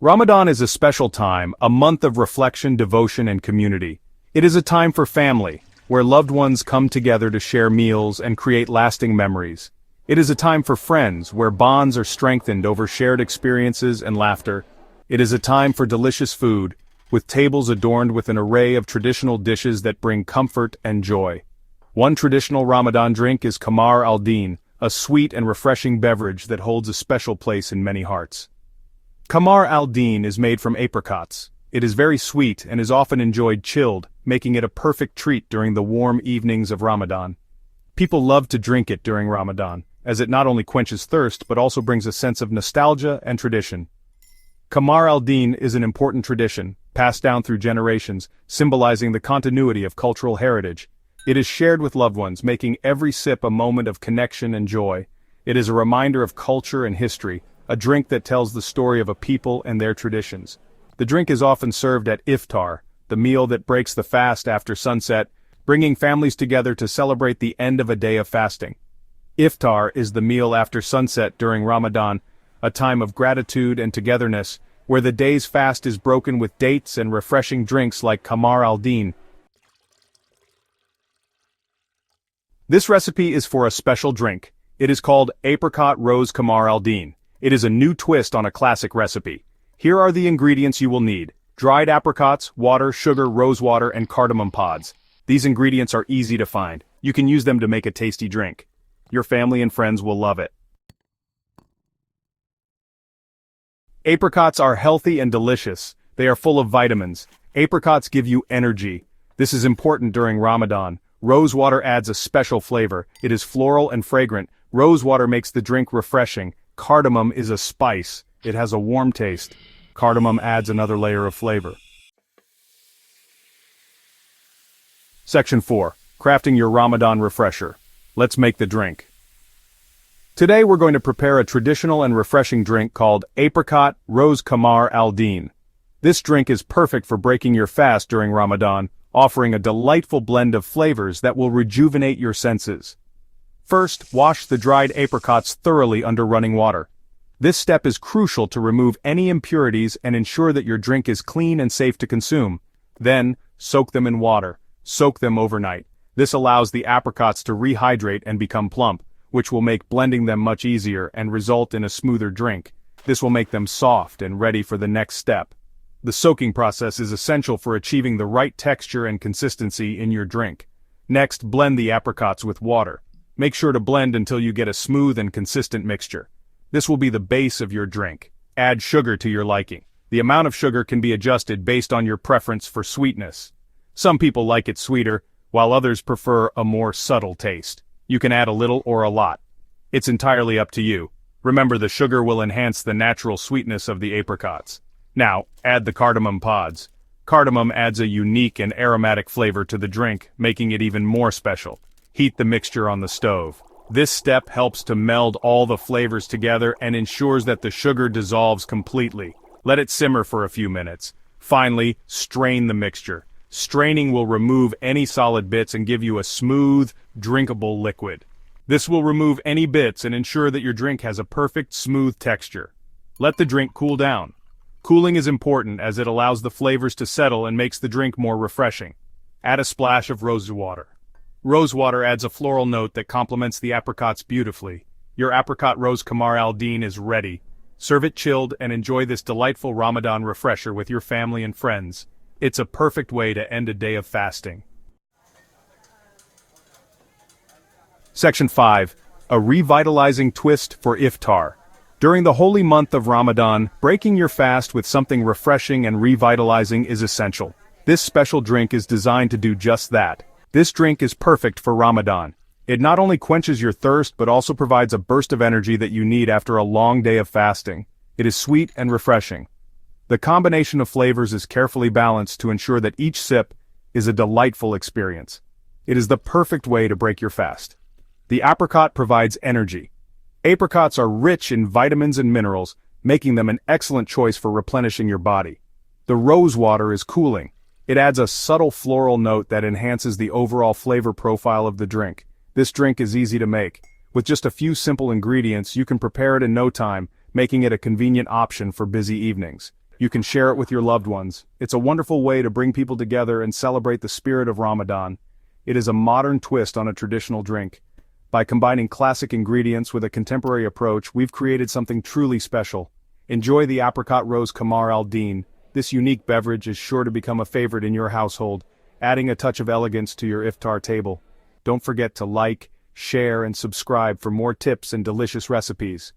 Ramadan is a special time, a month of reflection, devotion, and community. It is a time for family, where loved ones come together to share meals and create lasting memories. It is a time for friends, where bonds are strengthened over shared experiences and laughter. It is a time for delicious food, with tables adorned with an array of traditional dishes that bring comfort and joy. One traditional Ramadan drink is Qamar al-Din, a sweet and refreshing beverage that holds a special place in many hearts. Qamar al-Din is made from apricots. It is very sweet and is often enjoyed chilled, making it a perfect treat during the warm evenings of Ramadan. People love to drink it during Ramadan, as it not only quenches thirst but also brings a sense of nostalgia and tradition. Qamar al-Din is an important tradition, passed down through generations, symbolizing the continuity of cultural heritage. It is shared with loved ones, making every sip a moment of connection and joy. It is a reminder of culture and history, a drink that tells the story of a people and their traditions. The drink is often served at Iftar, the meal that breaks the fast after sunset, bringing families together to celebrate the end of a day of fasting. Iftar is the meal after sunset during Ramadan, a time of gratitude and togetherness, where the day's fast is broken with dates and refreshing drinks like Qamar al-Din. This recipe is for a special drink. It is called Apricot Rose Qamar al-Din. It is a new twist on a classic recipe. Here are the ingredients you will need: dried apricots, water, sugar, rose water, and cardamom pods. These ingredients are easy to find. You can use them to make a tasty drink. Your family and friends will love it. Apricots are healthy and delicious. They are full of vitamins. Apricots give you energy. This is important during Ramadan. Rose water adds a special flavor. It is floral and fragrant. Rose water makes the drink refreshing. Cardamom is a spice. It has a warm taste. Cardamom adds another layer of flavor. Section 4. Crafting your Ramadan refresher. Let's make the drink. Today we're going to prepare a traditional and refreshing drink called Apricot Rose Qamar al-Din. This drink is perfect for breaking your fast during Ramadan, offering a delightful blend of flavors that will rejuvenate your senses. First, wash the dried apricots thoroughly under running water. This step is crucial to remove any impurities and ensure that your drink is clean and safe to consume. Then, soak them in water. Soak them overnight. This allows the apricots to rehydrate and become plump, which will make blending them much easier and result in a smoother drink. This will make them soft and ready for the next step. The soaking process is essential for achieving the right texture and consistency in your drink. Next, blend the apricots with water. Make sure to blend until you get a smooth and consistent mixture. This will be the base of your drink. Add sugar to your liking. The amount of sugar can be adjusted based on your preference for sweetness. Some people like it sweeter, while others prefer a more subtle taste. You can add a little or a lot. It's entirely up to you. Remember, the sugar will enhance the natural sweetness of the apricots. Now, add the cardamom pods. Cardamom adds a unique and aromatic flavor to the drink, making it even more special. Heat the mixture on the stove. This step helps to meld all the flavors together and ensures that the sugar dissolves completely. Let it simmer for a few minutes. Finally, strain the mixture. Straining will remove any solid bits and give you a smooth, drinkable liquid. This will remove any bits and ensure that your drink has a perfect, smooth texture. Let the drink cool down. Cooling is important as it allows the flavors to settle and makes the drink more refreshing. Add a splash of rose water. Rose water adds a floral note that complements the apricots beautifully. Your Apricot Rose Qamar al-Din is ready. Serve it chilled and enjoy this delightful Ramadan refresher with your family and friends. It's a perfect way to end a day of fasting. Section 5. A revitalizing twist for Iftar. During the holy month of Ramadan, breaking your fast with something refreshing and revitalizing is essential. This special drink is designed to do just that. This drink is perfect for Ramadan. It not only quenches your thirst but also provides a burst of energy that you need after a long day of fasting. It is sweet and refreshing. The combination of flavors is carefully balanced to ensure that each sip is a delightful experience. It is the perfect way to break your fast. The apricot provides energy. Apricots are rich in vitamins and minerals, making them an excellent choice for replenishing your body. The rose water is cooling. It adds a subtle floral note that enhances the overall flavor profile of the drink. This drink is easy to make. With just a few simple ingredients, you can prepare it in no time, making it a convenient option for busy evenings. You can share it with your loved ones. It's a wonderful way to bring people together and celebrate the spirit of Ramadan. It is a modern twist on a traditional drink. By combining classic ingredients with a contemporary approach, we've created something truly special. Enjoy the Apricot Rose Qamar al-Din. This unique beverage is sure to become a favorite in your household, adding a touch of elegance to your iftar table. Don't forget to like, share, and subscribe for more tips and delicious recipes.